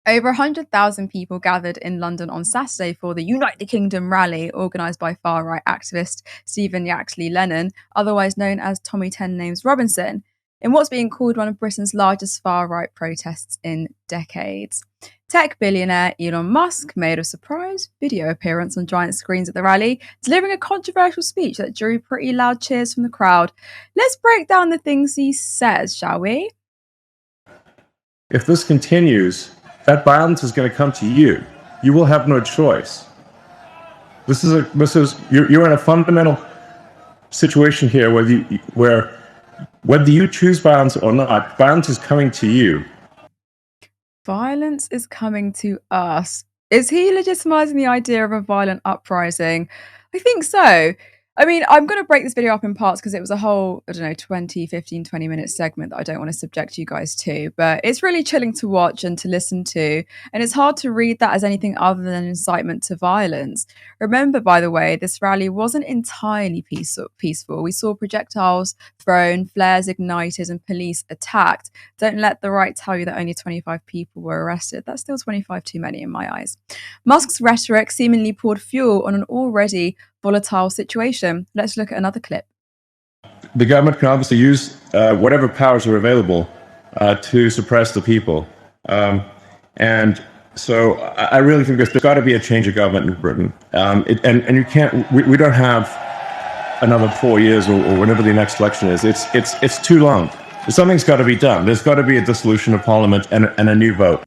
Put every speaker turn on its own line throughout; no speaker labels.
Over 100,000 people gathered in London on Saturday for the United Kingdom rally organised by far-right activist Stephen Yaxley Lennon, otherwise known as Tommy Ten Names Robinson, in what's being called one of Britain's largest far-right protests in decades. Tech billionaire Elon Musk made a surprise video appearance on giant screens at the rally, delivering a controversial speech that drew pretty loud cheers from the crowd. Let's break down the things he says, shall we?
If this continues, that violence is going to come to you. You will have no choice. You're in a fundamental situation here where whether you choose violence or not, violence is coming to you.
Violence is coming to us. Is he legitimizing the idea of a violent uprising? I think so. I mean, I'm going to break this video up in parts because it was a whole, 20-minute segment that I don't want to subject you guys to. But it's really chilling to watch and to listen to. And it's hard to read that as anything other than incitement to violence. Remember, by the way, this rally wasn't entirely peaceful. We saw projectiles thrown, flares ignited, and police attacked. Don't let the right tell you that only 25 people were arrested. That's still 25 too many in my eyes. Musk's rhetoric seemingly poured fuel on an already volatile situation. Let's look at another clip.
The government can obviously use whatever powers are available to suppress the people. And so I really think there's got to be a change of government in Britain. And you can't, we don't have another 4 years or whenever the next election is. It's too long. Something's got to be done. There's got to be a dissolution of parliament and a new vote.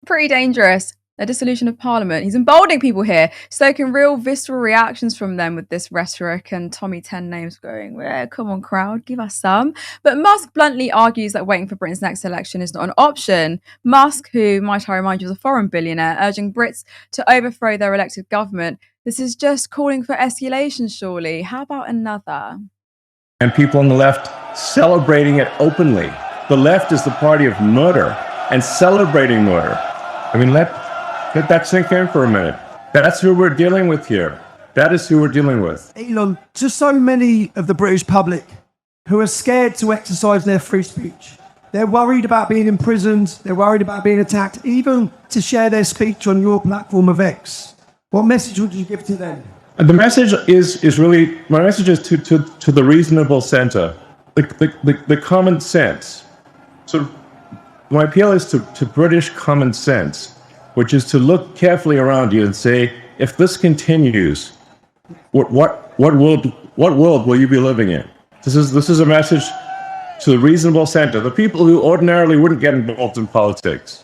Pretty dangerous. A dissolution of parliament. He's emboldening people here, stoking real visceral reactions from them with this rhetoric, and Tommy Ten Names going, come on crowd, give us some. But Musk bluntly argues that waiting for Britain's next election is not an option. Musk, who, might I remind you, is a foreign billionaire, urging Brits to overthrow their elected government. This is just calling for escalation, surely. How about another?
And people on the left celebrating it openly. The left is the party of murder and celebrating murder. I mean, let that sink in for a minute. That's who we're dealing with here. That is who we're dealing with.
Elon, to so many of the British public who are scared to exercise their free speech, they're worried about being imprisoned, they're worried about being attacked, even to share their speech on your platform of X. What message would you give to them?
The message is really, my message is to the reasonable center, the common sense. So my appeal is to British common sense, which is to look carefully around you and say, if this continues, what world will you be living in? This is a message to the reasonable center, the people who ordinarily wouldn't get involved in politics,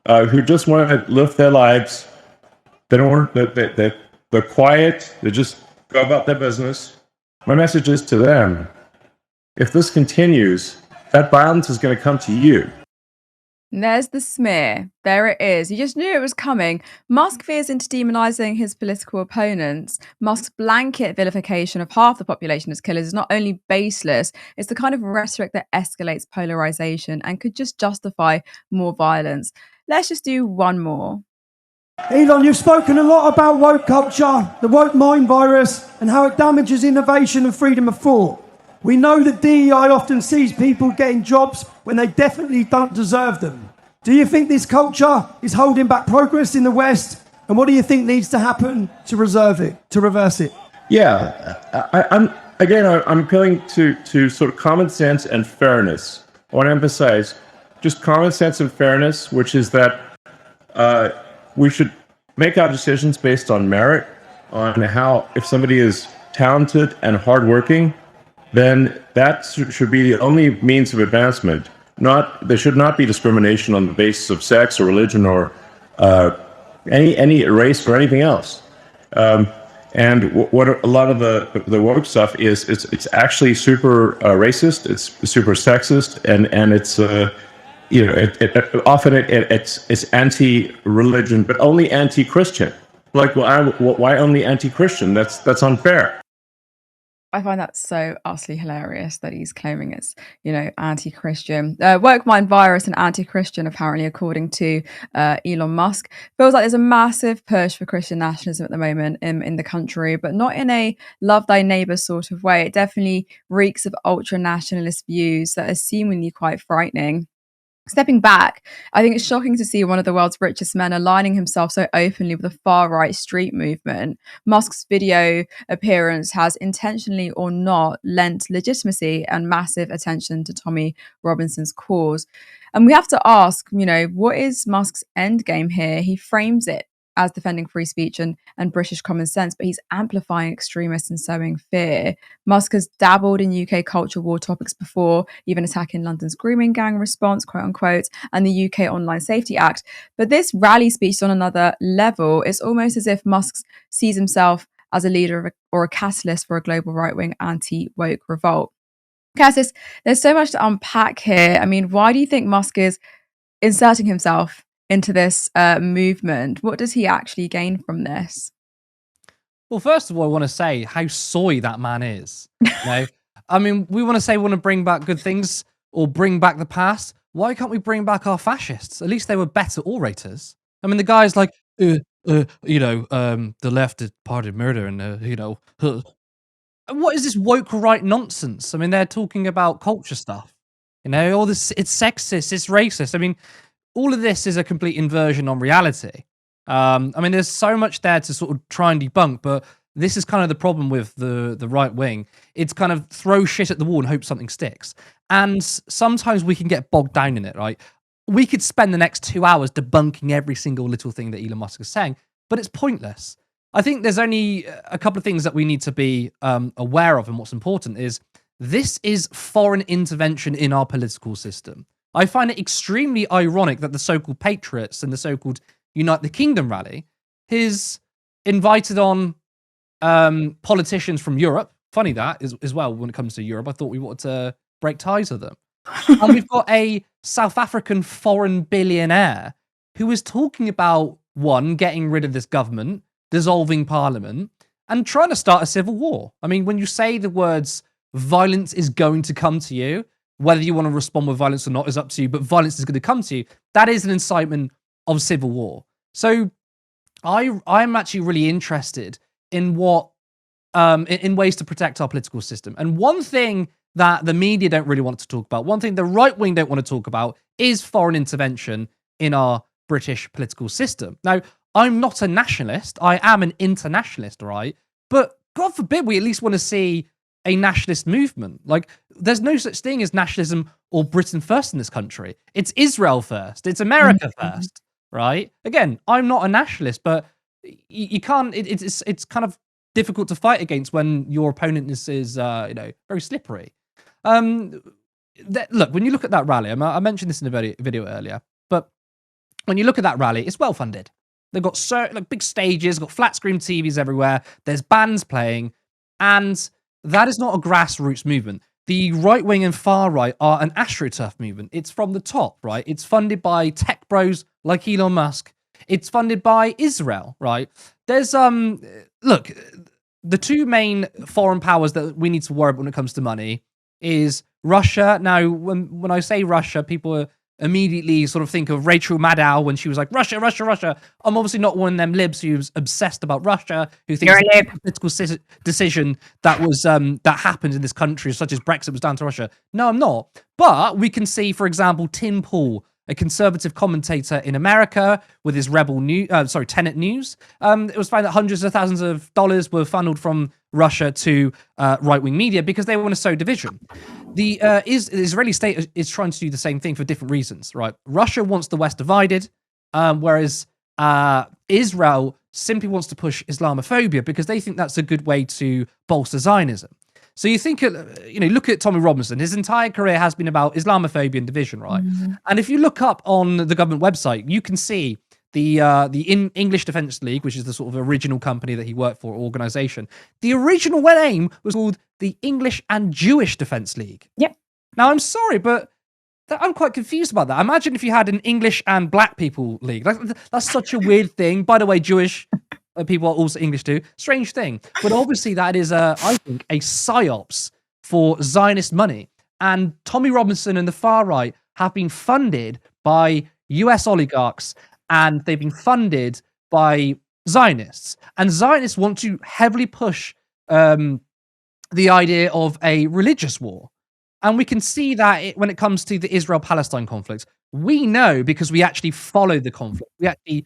who just want to live their lives. They're quiet. They just go about their business. My message is to them: if this continues, that violence is going to come to you.
And there's the smear. There it is. You just knew it was coming. Musk veers into demonising his political opponents. Musk's blanket vilification of half the population as killers is not only baseless, it's the kind of rhetoric that escalates polarisation and could just justify more violence. Let's just do one more.
Elon, you've spoken a lot about woke culture, the woke mind virus, and how it damages innovation and freedom of thought. We know that DEI often sees people getting jobs when they definitely don't deserve them. Do you think this culture is holding back progress in the West? And what do you think needs to happen to reverse it?
Yeah, I'm appealing to sort of common sense and fairness. I want to emphasize just common sense and fairness, which is that we should make our decisions based on merit, on how, if somebody is talented and hardworking, then that should be the only means of advancement. There should not be discrimination on the basis of sex or religion or any race or anything else. And what a lot of the woke stuff is, it's actually super racist, it's super sexist, and it's often it's anti-religion, but only anti-Christian. Like, why only anti-Christian? That's unfair.
I find that so utterly hilarious that he's claiming it's, anti-Christian. Woke mind virus and anti-Christian, apparently, according to Elon Musk. Feels like there's a massive push for Christian nationalism at the moment in the country, but not in a love thy neighbour sort of way. It definitely reeks of ultra-nationalist views that are seemingly quite frightening. Stepping back, I think it's shocking to see one of the world's richest men aligning himself so openly with the far right street movement. Musk's video appearance has intentionally or not lent legitimacy and massive attention to Tommy Robinson's cause. And we have to ask, what is Musk's end game here? He frames it as defending free speech and British common sense, but he's amplifying extremists and sowing fear. Musk has dabbled in UK culture war topics before, even attacking London's grooming gang response, quote unquote, and the UK Online Safety Act. But this rally speech is on another level. It's almost as if Musk sees himself as a leader or a catalyst for a global right-wing anti-woke revolt. Cassis, there's so much to unpack here. I mean, why do you think Musk is inserting himself into this movement? What does he actually gain from this?
Well, first of all, I want to say how soy that man is. I mean, we want to say we want to bring back good things or bring back the past. Why can't we bring back our fascists? At least they were better orators. I mean, the guy's like, the left is part of murder, and what is this woke right nonsense? I mean, they're talking about culture stuff. All this, it's sexist, it's racist. I mean, all of this is a complete inversion on reality. I mean, there's so much there to sort of try and debunk, but this is kind of the problem with the right wing. It's kind of throw shit at the wall and hope something sticks. And sometimes we can get bogged down in it, right? We could spend the next 2 hours debunking every single little thing that Elon Musk is saying, but it's pointless. I think there's only a couple of things that we need to be aware of, and what's important is this is foreign intervention in our political system. I find it extremely ironic that the so-called patriots and the so-called Unite the Kingdom rally is invited on politicians from Europe. Funny that as well when it comes to Europe. I thought we wanted to break ties with them. And we've got a South African foreign billionaire who is talking about, one, getting rid of this government, dissolving parliament, and trying to start a civil war. I mean, when you say the words, violence is going to come to you, whether you want to respond with violence or not is up to you, but violence is going to come to you, that is an incitement of civil war. So I'm actually really interested in what in ways to protect our political system. And one thing that the media don't really want to talk about, one thing the right wing don't want to talk about, is foreign intervention in our British political system. Now, I'm not a nationalist. I am an internationalist, right? But God forbid we at least want to see a nationalist movement. Like, there's no such thing as nationalism or Britain first in this country. It's Israel first. It's America first, right? Again, I'm not a nationalist, but you can't. It's kind of difficult to fight against when your opponent is very slippery. Look, when you look at that rally, I mentioned this in a video earlier, but when you look at that rally, it's well funded. They've got big stages, got flat screen TVs everywhere. There's bands playing, and that is not a grassroots movement. The right wing and far right are an astroturf movement. It's from the top, right? It's funded by tech bros like Elon Musk. It's funded by Israel, right? There's look, the two main foreign powers that we need to worry about when it comes to money is Russia. Now, when I say Russia, people immediately sort of think of Rachel Maddow when she was like, Russia, Russia, Russia. I'm obviously not one of them libs who's obsessed about Russia, who thinks a political decision that was that happened in this country, such as Brexit, was down to Russia. No, I'm not. But we can see, for example, Tim Pool, a conservative commentator in America with his Tenet News. It was found that hundreds of thousands of dollars were funneled from Russia to right-wing media because they want to sow division. The Israeli state is trying to do the same thing for different reasons, right? Russia wants the West divided, whereas Israel simply wants to push Islamophobia because they think that's a good way to bolster Zionism. So you think, look at Tommy Robinson. His entire career has been about Islamophobia and division, right? Mm-hmm. And if you look up on the government website, you can see the English Defence League, which is the sort of original company that he worked for, organization. The original name was called the English and Jewish Defence League.
Yep.
Now, I'm sorry, but I'm quite confused about that. Imagine if you had an English and Black people league. That's such a weird thing. By the way, Jewish people are also English too. Strange thing. But obviously that is, I think, a psyops for Zionist money. And Tommy Robinson and the far right have been funded by US oligarchs, and they've been funded by Zionists. And Zionists want to heavily push the idea of a religious war. And we can see that when it comes to the Israel-Palestine conflict. We know because we actually follow the conflict. We actually,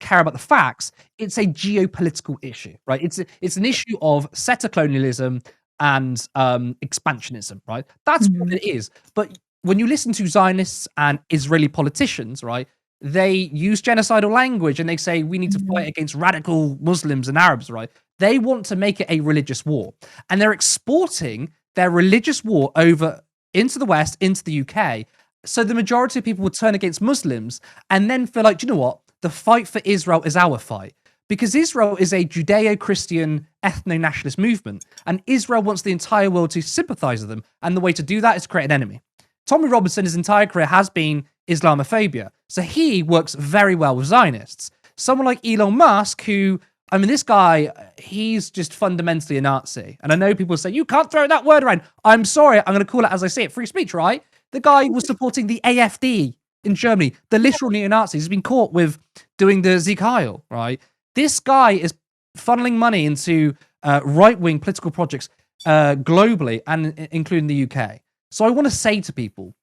care about the facts. It's a geopolitical issue, right? It's an issue of settler colonialism and expansionism, right? That's what it is. But when you listen to Zionists and Israeli politicians, right, they use genocidal language and they say we need to fight against radical Muslims and Arabs, right? They want to make it a religious war, and they're exporting their religious war over into the West, into the UK. So the majority of people will turn against Muslims and then feel like, do you know what? The fight for Israel is our fight. Because Israel is a Judeo-Christian ethno-nationalist movement, and Israel wants the entire world to sympathize with them. And the way to do that is to create an enemy. Tommy Robinson, his entire career has been Islamophobia. So he works very well with Zionists. Someone like Elon Musk, who, this guy, he's just fundamentally a Nazi. And I know people say, you can't throw that word around. I'm sorry, I'm going to call it as I see it. Free speech, right? The guy was supporting the AfD in Germany, the literal neo-Nazis. He's been caught with doing the Sieg Heil, right? This guy is funneling money into right-wing political projects globally and including the UK. So I want to say to people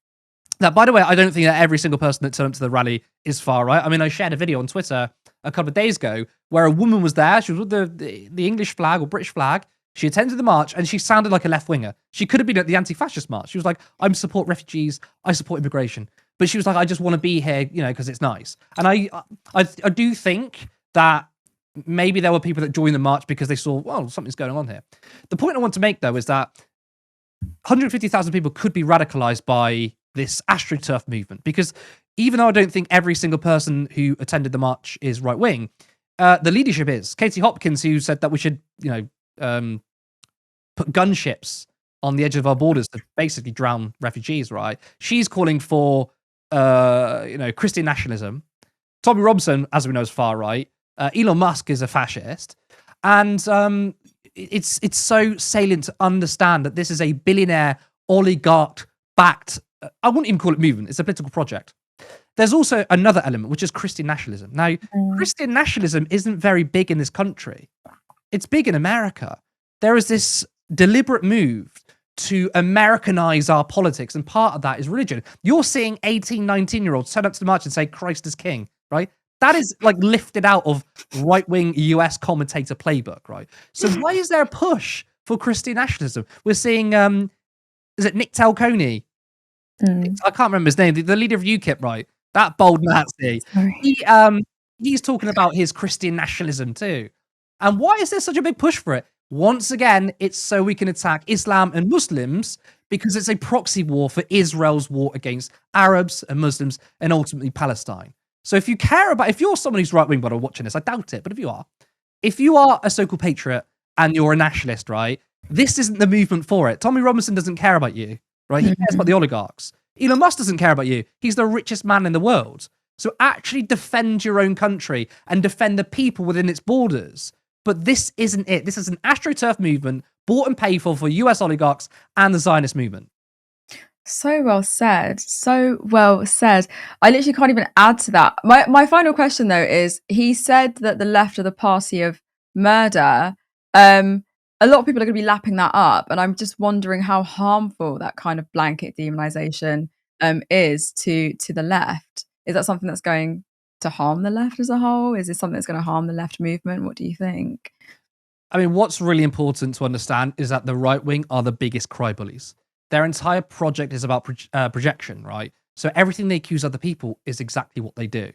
that, by the way, I don't think that every single person that turned up to the rally is far right. I shared a video on Twitter a couple of days ago where a woman was there. She was with the English flag or British flag. She attended the march and she sounded like a left-winger. She could have been at the anti-fascist march. She was like, I support refugees. I support immigration. But she was like, I just want to be here, because it's nice. And I do think that maybe there were people that joined the march because they saw, well, something's going on here. The point I want to make, though, is that 150,000 people could be radicalized by this astroturf movement. Because even though I don't think every single person who attended the march is right-wing, the leadership is. Katie Hopkins, who said that we should, put gunships on the edge of our borders to basically drown refugees, right? She's calling for, Christian nationalism. Tommy Robinson, as we know, is far right. Elon Musk is a fascist. And it's so salient to understand that this is a billionaire oligarch-backed, I wouldn't even call it movement, it's a political project. There's also another element, which is Christian nationalism. Now, Christian nationalism isn't very big in this country. It's big in America. There is this deliberate move to Americanize our politics, and part of that is religion. You're seeing 18, 19-year-olds turn up to the march and say, Christ is king, right? That is like lifted out of right-wing US commentator playbook, right? So why is there a push for Christian nationalism? We're seeing, is it Nick Telconey? I can't remember his name, the leader of UKIP, right? That bold Nazi. He's talking about his Christian nationalism too. And why is there such a big push for it? Once again, it's so we can attack Islam and Muslims because it's a proxy war for Israel's war against Arabs and Muslims and ultimately Palestine. So if you're someone who's right-wing, but watching this, I doubt it, but if you are a so-called patriot and you're a nationalist, right, this isn't the movement for it. Tommy Robinson doesn't care about you, right? He cares about the oligarchs. Elon Musk doesn't care about you. He's the richest man in the world. So actually defend your own country and defend the people within its borders. But this isn't it. This is an astroturf movement bought and paid for US oligarchs and the Zionist movement.
So well said. So well said. I literally can't even add to that. My final question, though, is he said that the left are the party of murder. A lot of people are going to be lapping that up. And I'm just wondering how harmful that kind of blanket demonization is to the left. Is that something that's going to harm the left as a whole? Is this something that's going to harm the left movement? What do you think?
What's really important to understand is that the right wing are the biggest crybullies. Their entire project is about projection, right? So everything they accuse other people is exactly what they do.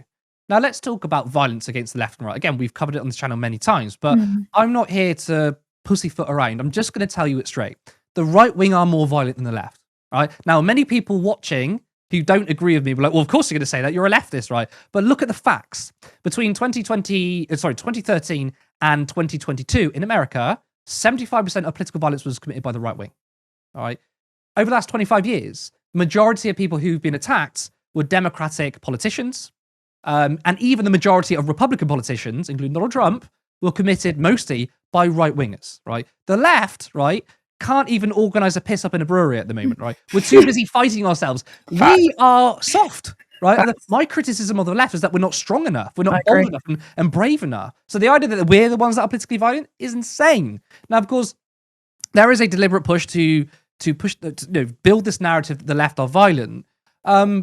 Now, let's talk about violence against the left and right. Again, we've covered it on this channel many times, but I'm not here to pussyfoot around. I'm just going to tell you it straight. The right wing are more violent than the left, right? Now, many people watching who don't agree with me will be like, well, of course you're going to say that. You're a leftist, right? But look at the facts. Between 2013 and 2022 in America, 75% of political violence was committed by the right wing, all right? Over the last 25 years, majority of people who've been attacked were Democratic politicians, and even the majority of Republican politicians, including Donald Trump, were committed mostly by right-wingers, right? The left, right, can't even organize a piss up in a brewery at the moment, right? We're too busy fighting ourselves. We are soft, right? My criticism of the left is that we're not strong enough. We're not bold enough and brave enough. So the idea that we're the ones that are politically violent is insane. Now, of course, there is a deliberate push to to push, build this narrative that the left are violent,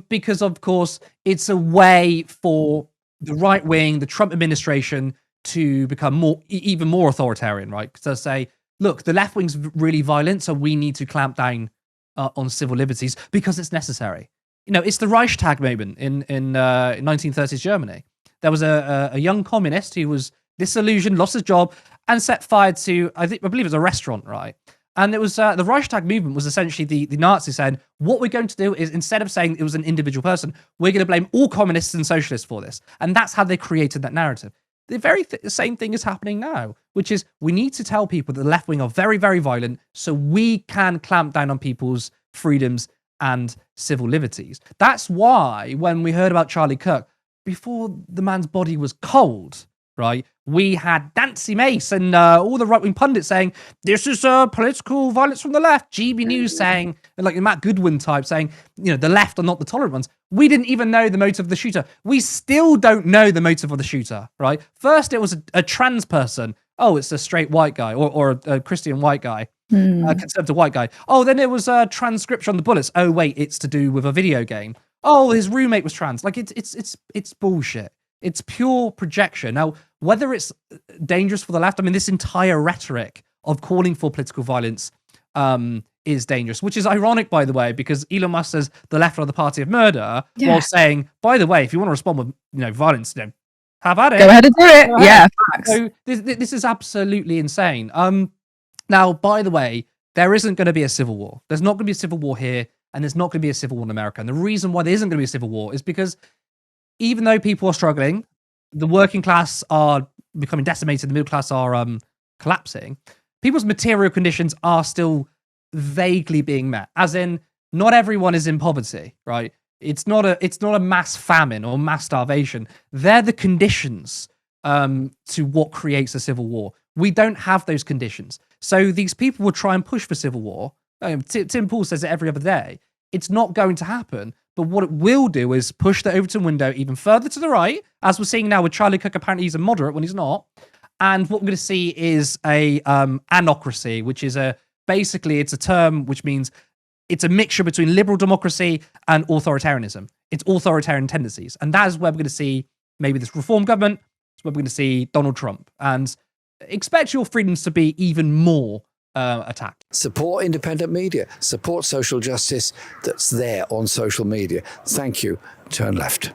because of course it's a way for the right wing, the Trump administration, to become even more authoritarian, right? Because they'll say, look, the left wing's really violent, so we need to clamp down on civil liberties because it's necessary. It's the Reichstag moment in 1930s Germany. There was a young communist who was disillusioned, lost his job, and set fire to, I believe it was a restaurant, right? And it was the Reichstag movement was essentially the Nazis saying, what we're going to do is, instead of saying it was an individual person, we're going to blame all communists and socialists for this. And that's how they created that narrative. The very same thing is happening now, which is we need to tell people that the left wing are very, very violent so we can clamp down on people's freedoms and civil liberties. That's why when we heard about Charlie Kirk, before the man's body was cold, right, we had Nancy Mace and all the right-wing pundits saying, this is political violence from the left. GB News saying, like Matt Goodwin type saying, the left are not the tolerant ones. We didn't even know the motive of the shooter. We still don't know the motive of the shooter, right? First, it was a trans person. Oh, it's a straight white guy or a Christian white guy, a conservative white guy. Oh, then it was a transcription on the bullets. Oh, wait, it's to do with a video game. Oh, his roommate was trans. Like it's bullshit. It's pure projection. Now, whether it's dangerous for the left, I mean, this entire rhetoric of calling for political violence is dangerous, which is ironic, by the way, because Elon Musk says the left are the party of murder, while saying, by the way, if you want to respond with, violence, have at it.
Go ahead and do it. Yeah. Facts.
So this is absolutely insane. Now, by the way, there isn't going to be a civil war. There's not going to be a civil war here, and there's not going to be a civil war in America. And the reason why there isn't going to be a civil war is because even though people are struggling, the working class are becoming decimated, the middle class are collapsing, people's material conditions are still vaguely being met. As in, not everyone is in poverty, right? It's not a mass famine or mass starvation. They're the conditions to what creates a civil war. We don't have those conditions. So these people will try and push for civil war. Tim Pool says it every other day. It's not going to happen. But what it will do is push the Overton window even further to the right, as we're seeing now with Charlie Cook. Apparently he's a moderate when he's not. And what we're going to see is a anocracy, which is basically it's a term which means it's a mixture between liberal democracy and authoritarianism. It's authoritarian tendencies. And that is where we're going to see maybe this reform government. It's where we're going to see Donald Trump. And expect your freedoms to be even more attacked.
Support independent media. Support social justice that's there on social media. Thank you. Turn left.